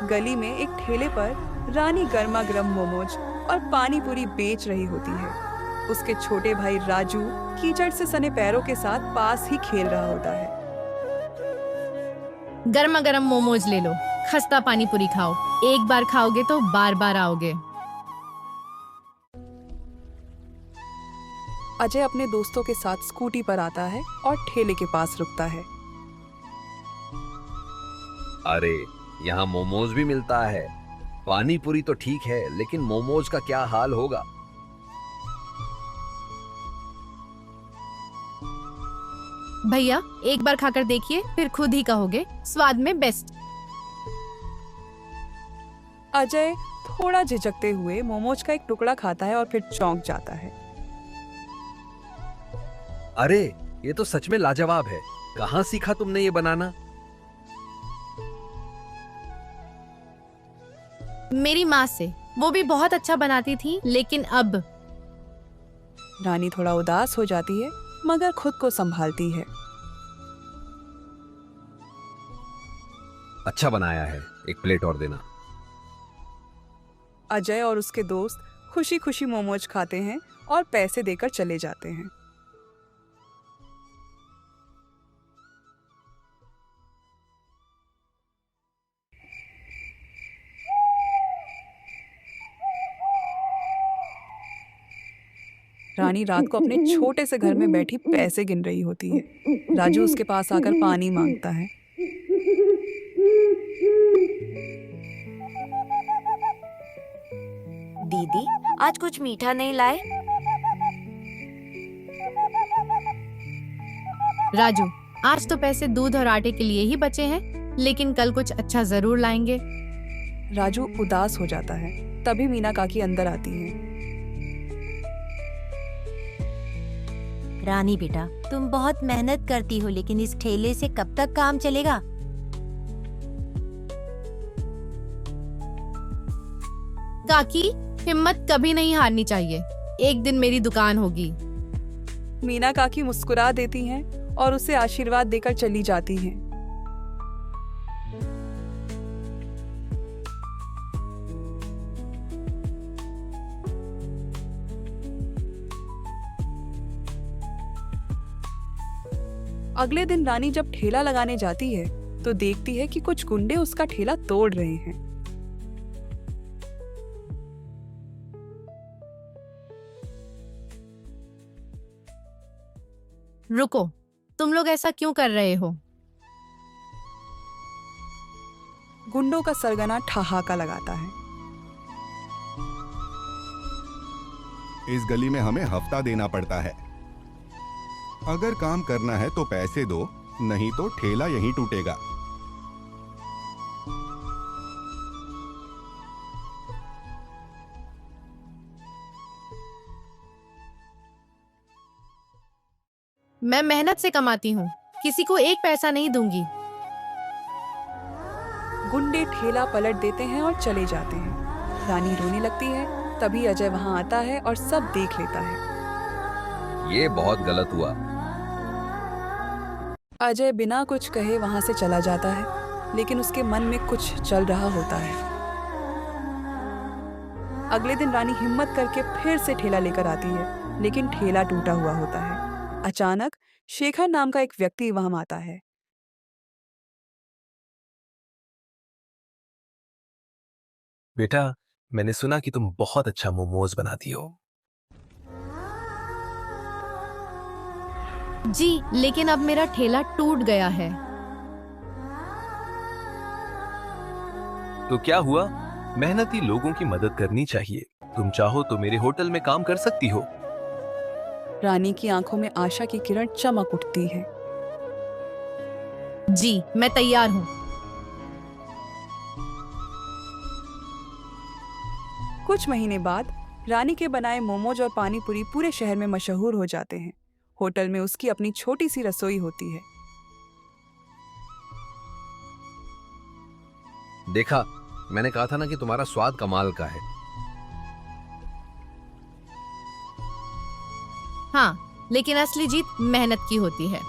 गली में एक ठेले पर रानी गर्मा गर्म मोमोज और पानी पूरी बेच रही होती है। उसके छोटे भाई राजू कीचड़ से सने पैरों के साथ पास ही खेल रहा होता है। गर्मा गर्म मोमोज ले लो, खस्ता पानी पूरी खाओ। एक बार खाओगे तो बार बार आओगे। अजय अपने दोस्तों के साथ स्कूटी पर आता है और ठेले के पास रुकता है। अरे यहाँ मोमोज भी मिलता है। पानी पूरी तो ठीक है, लेकिन मोमोज का क्या हाल होगा। भैया एक बार खाकर देखिए, फिर खुद ही कहोगे स्वाद में बेस्ट। अजय थोड़ा झिझकते हुए मोमोज का एक टुकड़ा खाता है और फिर चौंक जाता है। अरे ये तो सच में लाजवाब है। कहाँ सीखा तुमने ये बनाना? मेरी माँ से। वो भी बहुत अच्छा बनाती थी, लेकिन अब। रानी थोड़ा उदास हो जाती है मगर खुद को संभालती है। अच्छा बनाया है, एक प्लेट और देना। अजय और उसके दोस्त खुशी खुशी मोमोज खाते हैं और पैसे देकर चले जाते हैं। रानी रात को अपने छोटे से घर में बैठी पैसे गिन रही होती है। राजू उसके पास आकर पानी मांगता है। दीदी, आज कुछ मीठा नहीं लाए? राजू, आज तो पैसे दूध और आटे के लिए ही बचे हैं, लेकिन कल कुछ अच्छा जरूर लाएंगे। राजू उदास हो जाता है। तभी मीना काकी अंदर आती है। रानी बेटा, तुम बहुत मेहनत करती हो, लेकिन इस ठेले से कब तक काम चलेगा? काकी, हिम्मत कभी नहीं हारनी चाहिए। एक दिन मेरी दुकान होगी। मीना काकी मुस्कुरा देती हैं और उसे आशीर्वाद देकर चली जाती हैं। अगले दिन रानी जब ठेला लगाने जाती है तो देखती है कि कुछ गुंडे उसका ठेला तोड़ रहे हैं। रुको, तुम लोग ऐसा क्यों कर रहे हो? गुंडों का सरगना ठहाका लगाता है। इस गली में हमें हफ्ता देना पड़ता है। अगर काम करना है तो पैसे दो, नहीं तो ठेला यहीं टूटेगा। मैं मेहनत से कमाती हूँ, किसी को एक पैसा नहीं दूंगी। गुंडे ठेला पलट देते हैं और चले जाते हैं। रानी रोने लगती है। तभी अजय वहां आता है और सब देख लेता है। ये बहुत गलत हुआ। अजय बिना कुछ कहे वहां से चला जाता है, लेकिन उसके मन में कुछ चल रहा होता है। अगले दिन रानी हिम्मत करके फिर से ठेला लेकर आती है, लेकिन ठेला टूटा हुआ होता है। अचानक शेखर नाम का एक व्यक्ति वहां आता है। बेटा, मैंने सुना कि तुम बहुत अच्छा मोमोज बनाती हो। जी, लेकिन अब मेरा ठेला टूट गया है। तो क्या हुआ? मेहनती लोगों की मदद करनी चाहिए। तुम चाहो तो मेरे होटल में काम कर सकती हो। रानी की आंखों में आशा की किरण चमक उठती है। जी, मैं तैयार हूँ। कुछ महीने बाद रानी के बनाए मोमोज और पानी पूरी पूरे शहर में मशहूर हो जाते हैं। होटल में उसकी अपनी छोटी सी रसोई होती है। देखा, मैंने कहा था ना कि तुम्हारा स्वाद कमाल का है। हाँ, लेकिन असली जीत मेहनत की होती है।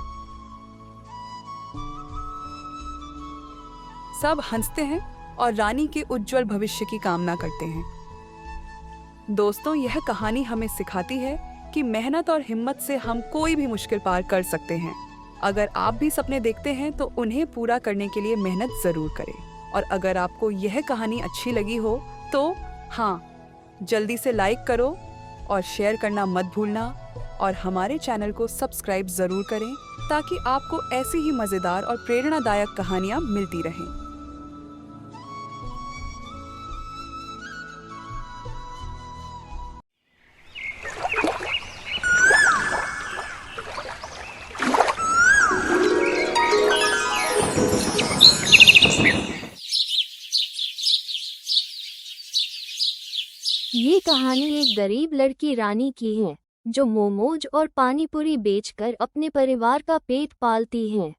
सब हंसते हैं और रानी के उज्जवल भविष्य की कामना करते हैं। दोस्तों, यह कहानी हमें सिखाती है कि मेहनत और हिम्मत से हम कोई भी मुश्किल पार कर सकते हैं। अगर आप भी सपने देखते हैं तो उन्हें पूरा करने के लिए मेहनत जरूर करें। और अगर आपको यह कहानी अच्छी लगी हो तो हाँ, जल्दी से लाइक करो और शेयर करना मत भूलना, और हमारे चैनल को सब्सक्राइब जरूर करें ताकि आपको ऐसी ही मजेदार और प्रेरणादायक कहानियाँ मिलती रहें। ये कहानी एक गरीब लड़की रानी की है जो मोमोज और पानीपुरी बेचकर अपने परिवार का पेट पालती है।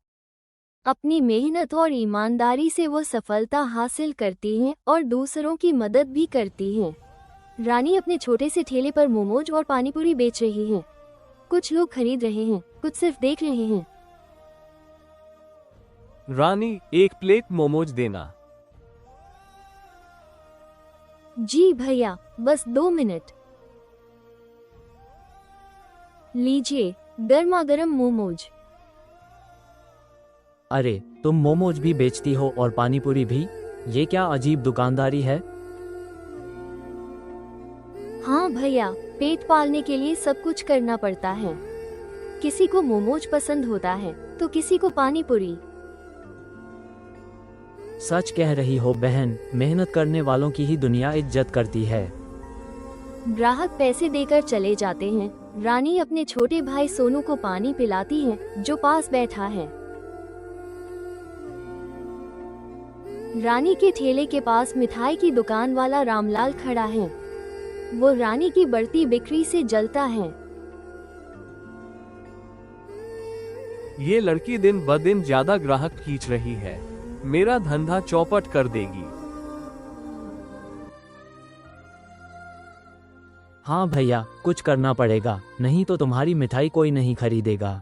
अपनी मेहनत और ईमानदारी से वो सफलता हासिल करती है और दूसरों की मदद भी करती है। रानी अपने छोटे से ठेले पर मोमोज और पानीपुरी बेच रही है। कुछ लोग खरीद रहे हैं, कुछ सिर्फ देख रहे हैं। रानी, एक प्लेट मोमोज देना। जी भैया, बस 2 मिनट। लीजिए, गर्मा गर्म मोमोज। अरे, तुम मोमोज भी बेचती हो और पानीपुरी भी? ये क्या अजीब दुकानदारी है। हाँ भैया, पेट पालने के लिए सब कुछ करना पड़ता है। किसी को मोमोज पसंद होता है तो किसी को पानीपुरी। सच कह रही हो बहन, मेहनत करने वालों की ही दुनिया इज्जत करती है। ग्राहक पैसे देकर चले जाते हैं। रानी अपने छोटे भाई सोनू को पानी पिलाती है जो पास बैठा है। रानी के ठेले के पास मिठाई की दुकान वाला रामलाल खड़ा है। वो रानी की बढ़ती बिक्री से जलता है। ये लड़की दिन ब दिन ज्यादा ग्राहक खींच रही है। मेरा धंधा चौपट कर देगी। हाँ भैया, कुछ करना पड़ेगा, नहीं तो तुम्हारी मिठाई कोई नहीं खरीदेगा।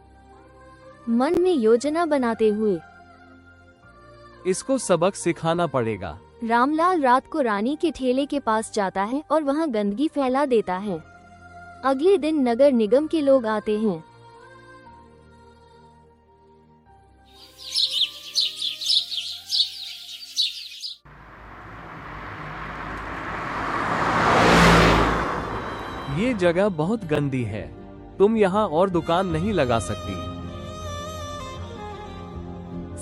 मन में योजना बनाते हुए इसको सबक सिखाना पड़ेगा। रामलाल रात को रानी के ठेले के पास जाता है और वहाँ गंदगी फैला देता है। अगले दिन नगर निगम के लोग आते हैं। ये जगह बहुत गंदी है। तुम यहाँ और दुकान नहीं लगा सकती।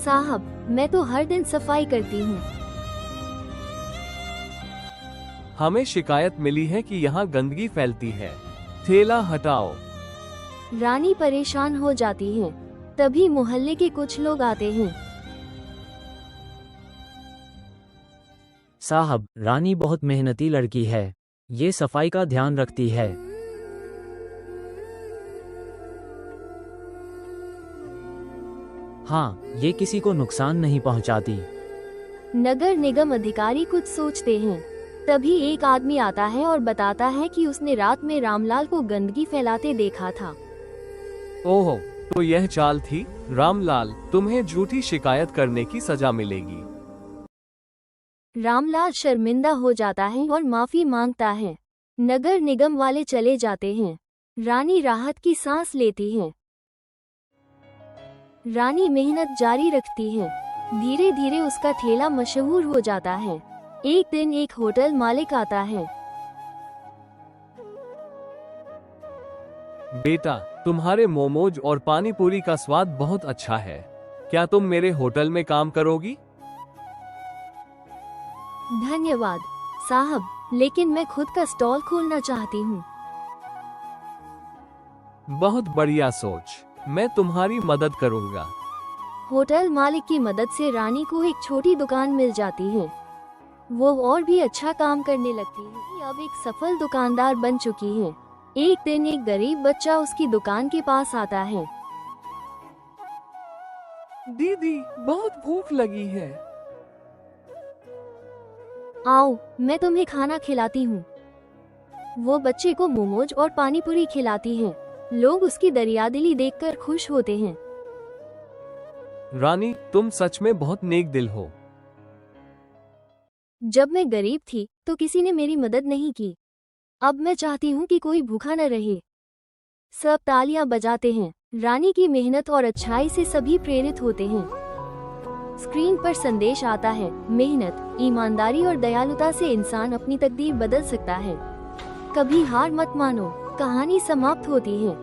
साहब, मैं तो हर दिन सफाई करती हूँ। हमें शिकायत मिली है कि यहाँ गंदगी फैलती है। ठेला हटाओ। रानी परेशान हो जाती है। तभी मोहल्ले के कुछ लोग आते हैं। साहब, रानी बहुत मेहनती लड़की है। ये सफाई का ध्यान रखती है। हाँ, ये किसी को नुकसान नहीं पहुंचाती। नगर निगम अधिकारी कुछ सोचते हैं। तभी एक आदमी आता है और बताता है कि उसने रात में रामलाल को गंदगी फैलाते देखा था। ओहो, तो यह चाल थी। रामलाल, तुम्हें झूठी शिकायत करने की सजा मिलेगी। रामलाल शर्मिंदा हो जाता है और माफी मांगता है। नगर निगम वाले चले जाते हैं। रानी राहत की सांस लेती है। रानी मेहनत जारी रखती है। धीरे धीरे उसका ठेला मशहूर हो जाता है। एक दिन एक होटल मालिक आता है। बेटा, तुम्हारे मोमोज और पानीपुरी का स्वाद बहुत अच्छा है। क्या तुम मेरे होटल में काम करोगी? धन्यवाद साहब, लेकिन मैं खुद का स्टॉल खोलना चाहती हूँ। बहुत बढ़िया सोच। मैं तुम्हारी मदद करूँगा। होटल मालिक की मदद से रानी को एक छोटी दुकान मिल जाती है। वो और भी अच्छा काम करने लगती है। अब एक सफल दुकानदार बन चुकी है। एक दिन एक गरीब बच्चा उसकी दुकान के पास आता है। दीदी, बहुत भूख लगी है। आओ, मैं तुम्हें खाना खिलाती हूँ। वो बच्चे को मोमोज और पानीपुरी खिलाती है। लोग उसकी दरियादिली देखकर खुश होते हैं। रानी, तुम सच में बहुत नेक दिल हो। जब मैं गरीब थी तो किसी ने मेरी मदद नहीं की। अब मैं चाहती हूँ कि कोई भूखा न रहे। सब तालियां बजाते हैं। रानी की मेहनत और अच्छाई से सभी प्रेरित होते हैं। स्क्रीन पर संदेश आता है, मेहनत, ईमानदारी और दयालुता से इंसान अपनी तकदीर बदल सकता है। कभी हार मत मानो। कहानी समाप्त होती है।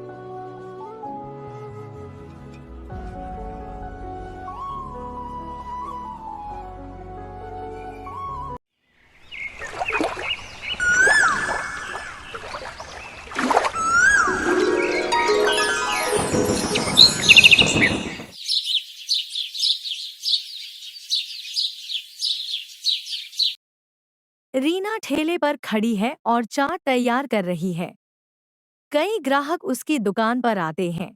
रीना ठेले पर खड़ी है और चाट तैयार कर रही है। कई ग्राहक उसकी दुकान पर आते हैं।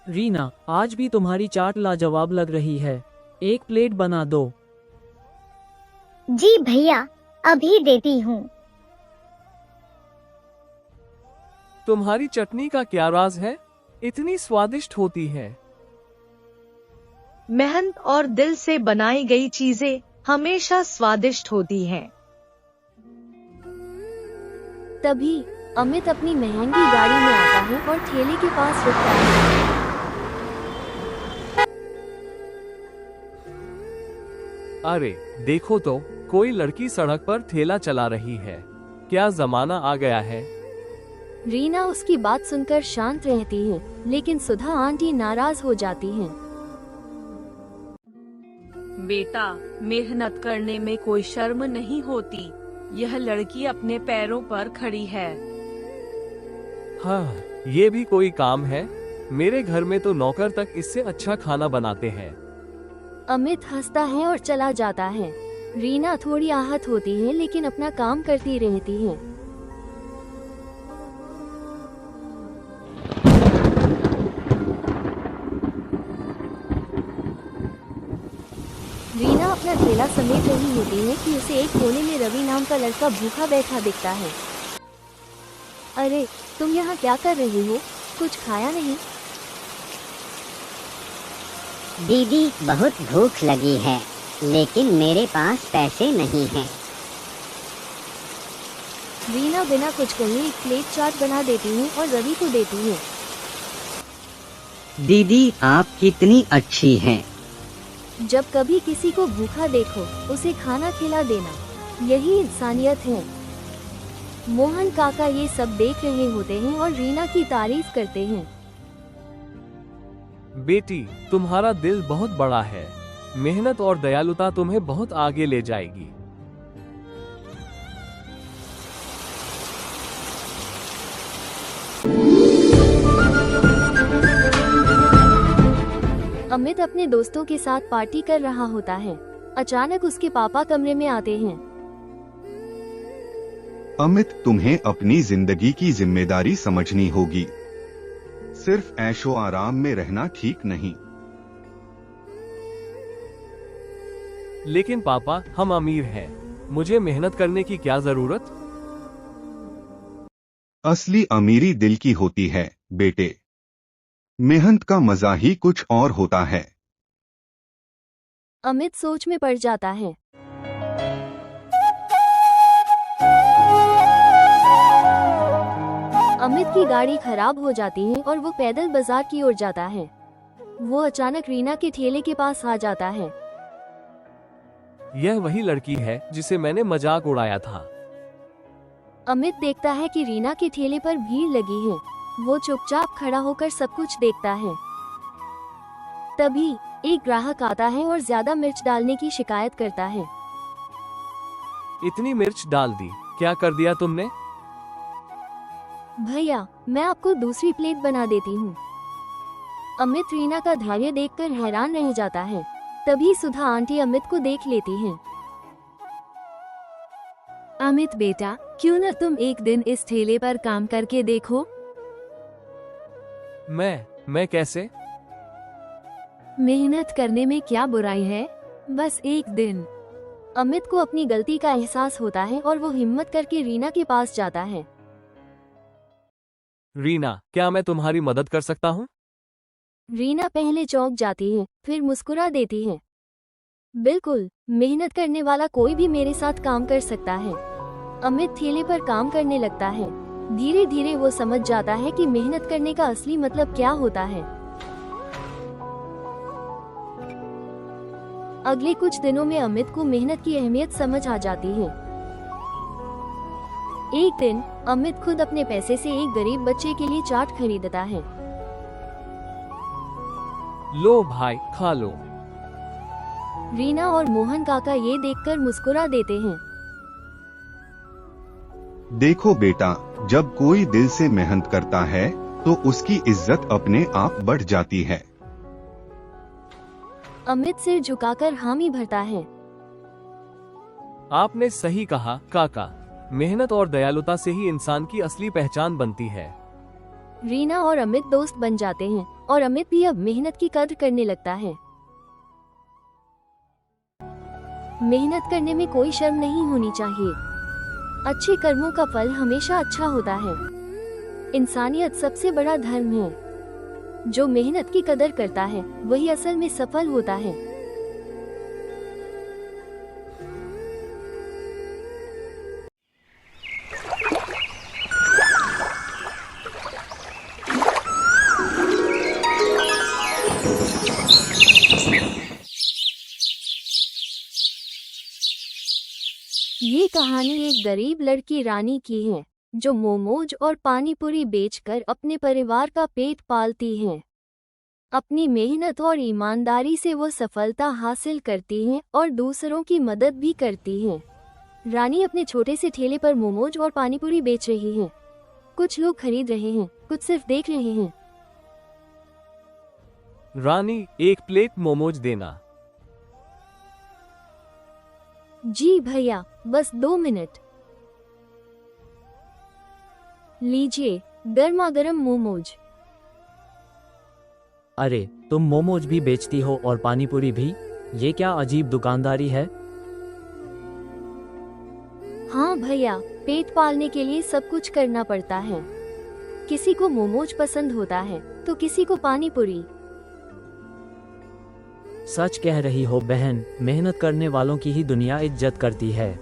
रीना, आज भी तुम्हारी चाट लाजवाब लग रही है। एक प्लेट बना दो। जी भैया, अभी देती हूँ। तुम्हारी चटनी का क्या राज है? इतनी स्वादिष्ट होती है। मेहनत और दिल से बनाई गई चीजें हमेशा स्वादिष्ट होती हैं। तभी अमित अपनी महंगी गाड़ी में आता है और ठेले के पास रुकता है। अरे देखो तो, कोई लड़की सड़क पर ठेला चला रही है। क्या जमाना आ गया है। रीना उसकी बात सुनकर शांत रहती है, लेकिन सुधा आंटी नाराज हो जाती हैं। बेटा, मेहनत करने में कोई शर्म नहीं होती। यह लड़की अपने पैरों पर खड़ी है। हाँ, ये भी कोई काम है। मेरे घर में तो नौकर तक इससे अच्छा खाना बनाते हैं। अमित हंसता है और चला जाता है। रीना थोड़ी आहत होती है, लेकिन अपना काम करती रहती है। रीना अपना ठेला समेट रही होती है कि उसे एक कोने में रवि नाम का लड़का भूखा बैठा दिखता है। अरे, तुम यहाँ क्या कर रही हो? कुछ खाया नहीं? दीदी, बहुत भूख लगी है, लेकिन मेरे पास पैसे नहीं हैं। रीना बिना कुछ कहे एक प्लेट चाट बना देती है और रवि को देती है। दीदी, आप कितनी अच्छी हैं। जब कभी किसी को भूखा देखो, उसे खाना खिला देना, यही इंसानियत है। मोहन काका ये सब देख रहे होते हैं और रीना की तारीफ करते हैं। बेटी, तुम्हारा दिल बहुत बड़ा है। मेहनत और दयालुता तुम्हें बहुत आगे ले जाएगी। अमित अपने दोस्तों के साथ पार्टी कर रहा होता है। अचानक उसके पापा कमरे में आते हैं। अमित, तुम्हें अपनी जिंदगी की जिम्मेदारी समझनी होगी। सिर्फ ऐशो आराम में रहना ठीक नहीं। लेकिन पापा, हम अमीर हैं। मुझे मेहनत करने की क्या जरूरत? असली अमीरी दिल की होती है बेटे। मेहनत का मजा ही कुछ और होता है। अमित सोच में पड़ जाता है। अमित की गाड़ी खराब हो जाती है और वो पैदल बाजार की ओर जाता है। वो अचानक रीना के ठेले के पास आ जाता है। यह वही लड़की है जिसे मैंने मजाक उड़ाया था। अमित देखता है कि रीना के ठेले पर भीड़ लगी है। वो चुपचाप खड़ा होकर सब कुछ देखता है। तभी एक ग्राहक आता है और ज्यादा मिर्च डालने की शिकायत करता है। इतनी मिर्च डाल दी, क्या कर दिया तुमने? भैया, मैं आपको दूसरी प्लेट बना देती हूँ। अमित रीना का धैर्य देखकर हैरान रह जाता है। तभी सुधा आंटी अमित को देख लेती हैं। अमित बेटा, क्यों न तुम एक दिन इस ठेले पर काम करके देखो? मैं कैसे? मेहनत करने में क्या बुराई है? बस एक दिन। अमित को अपनी गलती का एहसास होता है और वो हिम्मत करके रीना के पास जाता है। रीना, क्या मैं तुम्हारी मदद कर सकता हूँ? रीना पहले चौंक जाती है, फिर मुस्कुरा देती है। बिल्कुल, मेहनत करने वाला कोई भी मेरे साथ काम कर सकता है। अमित ठेले पर काम करने लगता है। धीरे धीरे वो समझ जाता है कि मेहनत करने का असली मतलब क्या होता है। अगले कुछ दिनों में अमित को मेहनत की अहमियत समझ आ जाती है। एक दिन अमित खुद अपने पैसे से एक गरीब बच्चे के लिए चाट खरीदता है। लो भाई, खा लो। रीना और मोहन काका ये देखकर मुस्कुरा देते हैं। देखो बेटा, जब कोई दिल से मेहनत करता है तो उसकी इज्जत अपने आप बढ़ जाती है। अमित सिर झुकाकर हामी भरता है। आपने सही कहा काका, मेहनत और दयालुता से ही इंसान की असली पहचान बनती है। रीना और अमित दोस्त बन जाते हैं और अमित भी अब मेहनत की कद्र करने लगता है। मेहनत करने में कोई शर्म नहीं होनी चाहिए। अच्छे कर्मों का फल हमेशा अच्छा होता है। इंसानियत सबसे बड़ा धर्म है। जो मेहनत की कदर करता है वही असल में सफल होता है। ये कहानी एक गरीब लड़की रानी की है जो मोमोज और पानीपुरी बेचकर अपने परिवार का पेट पालती है। अपनी मेहनत और ईमानदारी से वो सफलता हासिल करती है और दूसरों की मदद भी करती है। रानी अपने छोटे से ठेले पर मोमोज और पानीपुरी बेच रही है। कुछ लोग खरीद रहे हैं, कुछ सिर्फ देख रहे हैं। रानी, एक प्लेट मोमोज देना। जी भैया, बस 2 मिनट। लीजिए, गर्मा गर्म मोमोज। अरे, तुम मोमोज भी बेचती हो और पानीपुरी भी? ये क्या अजीब दुकानदारी है। हाँ भैया, पेट पालने के लिए सब कुछ करना पड़ता है। किसी को मोमोज पसंद होता है तो किसी को पानीपुरी। सच कह रही हो बहन, मेहनत करने वालों की ही दुनिया इज्जत करती है।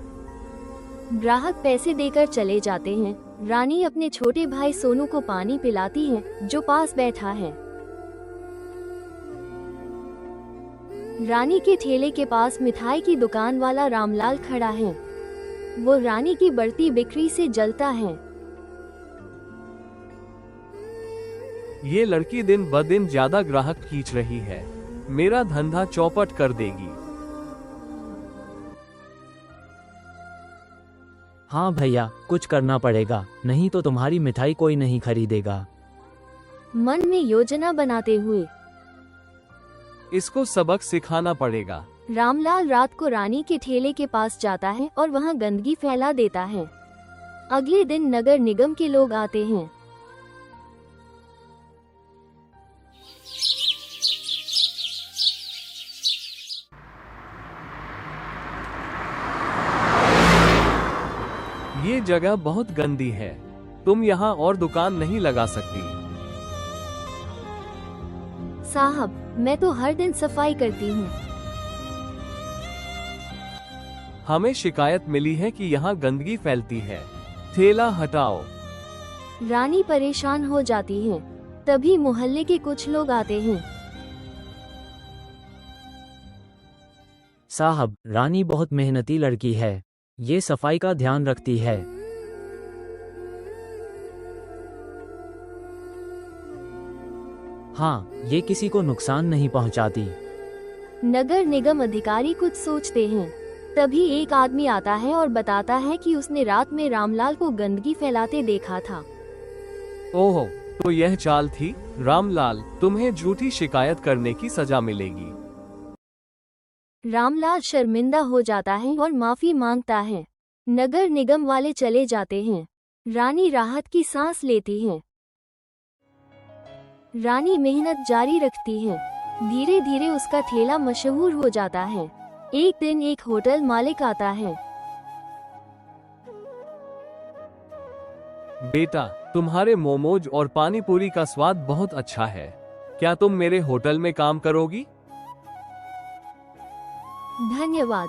ग्राहक पैसे देकर चले जाते हैं। रानी अपने छोटे भाई सोनू को पानी पिलाती है जो पास बैठा है। रानी के ठेले के पास मिठाई की दुकान वाला रामलाल खड़ा है। वो रानी की बढ़ती बिक्री से जलता है। ये लड़की दिन ब दिन ज्यादा ग्राहक खींच रही है। मेरा धंधा चौपट कर देगी। हाँ भैया, कुछ करना पड़ेगा, नहीं तो तुम्हारी मिठाई कोई नहीं खरीदेगा। मन में योजना बनाते हुए इसको सबक सिखाना पड़ेगा। रामलाल रात को रानी के ठेले के पास जाता है और वहाँ गंदगी फैला देता है। अगले दिन नगर निगम के लोग आते हैं। ये जगह बहुत गंदी है। तुम यहाँ और दुकान नहीं लगा सकती। साहब, मैं तो हर दिन सफाई करती हूँ। हमें शिकायत मिली है कि यहाँ गंदगी फैलती है। ठेला हटाओ। रानी परेशान हो जाती है। तभी मोहल्ले के कुछ लोग आते हैं। साहब, रानी बहुत मेहनती लड़की है। ये सफाई का ध्यान रखती है। हाँ, ये किसी को नुकसान नहीं पहुंचाती। नगर निगम अधिकारी कुछ सोचते हैं। तभी एक आदमी आता है और बताता है कि उसने रात में रामलाल को गंदगी फैलाते देखा था। ओहो, तो यह चाल थी। रामलाल, तुम्हें झूठी शिकायत करने की सजा मिलेगी। रामलाल शर्मिंदा हो जाता है और माफी मांगता है। नगर निगम वाले चले जाते हैं। रानी राहत की सांस लेती है। रानी मेहनत जारी रखती है। धीरे धीरे उसका ठेला मशहूर हो जाता है। एक दिन एक होटल मालिक आता है। बेटा, तुम्हारे मोमोज और पानीपुरी का स्वाद बहुत अच्छा है। क्या तुम मेरे होटल में काम करोगी? धन्यवाद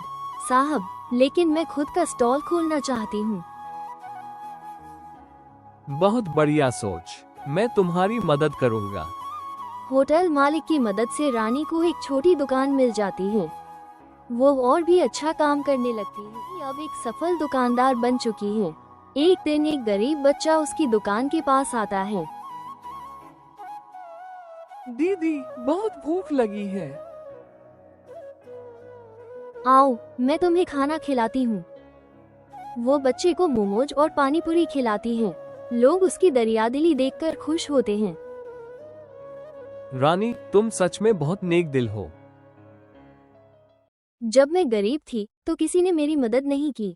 साहब, लेकिन मैं खुद का स्टॉल खोलना चाहती हूँ। बहुत बढ़िया सोच, मैं तुम्हारी मदद करूँगा। होटल मालिक की मदद से रानी को एक छोटी दुकान मिल जाती है। वो और भी अच्छा काम करने लगती है। अब एक सफल दुकानदार बन चुकी है। एक दिन एक गरीब बच्चा उसकी दुकान के पास आता है। दीदी, बहुत भूख लगी है। आओ, मैं तुम्हें खाना खिलाती हूँ। वो बच्चे को मोमोज और पानी पूरी खिलाती है। लोग उसकी दरियादिली देखकर खुश होते हैं। रानी, तुम सच में बहुत नेक दिल हो। जब मैं गरीब थी तो किसी ने मेरी मदद नहीं की।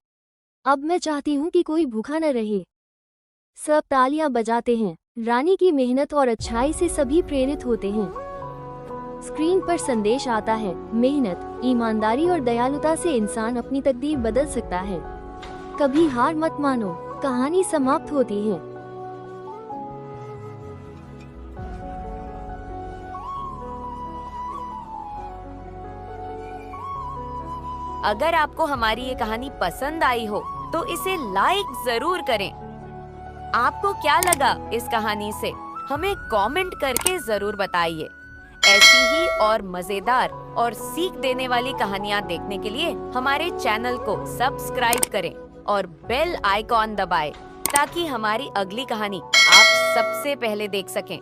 अब मैं चाहती हूँ कि कोई भूखा न रहे। सब तालियां बजाते हैं। रानी की मेहनत और अच्छाई से सभी प्रेरित होते हैं। स्क्रीन पर संदेश आता है, मेहनत, ईमानदारी और दयालुता से इंसान अपनी तकदीर बदल सकता है। कभी हार मत मानो। कहानी समाप्त होती है। अगर आपको हमारी ये कहानी पसंद आई हो तो इसे लाइक जरूर करें। आपको क्या लगा इस कहानी से, हमें कमेंट करके जरूर बताइए। ऐसी ही और मजेदार और सीख देने वाली कहानियाँ देखने के लिए हमारे चैनल को सब्सक्राइब करें और बेल आइकॉन दबाएं ताकि हमारी अगली कहानी आप सबसे पहले देख सकें।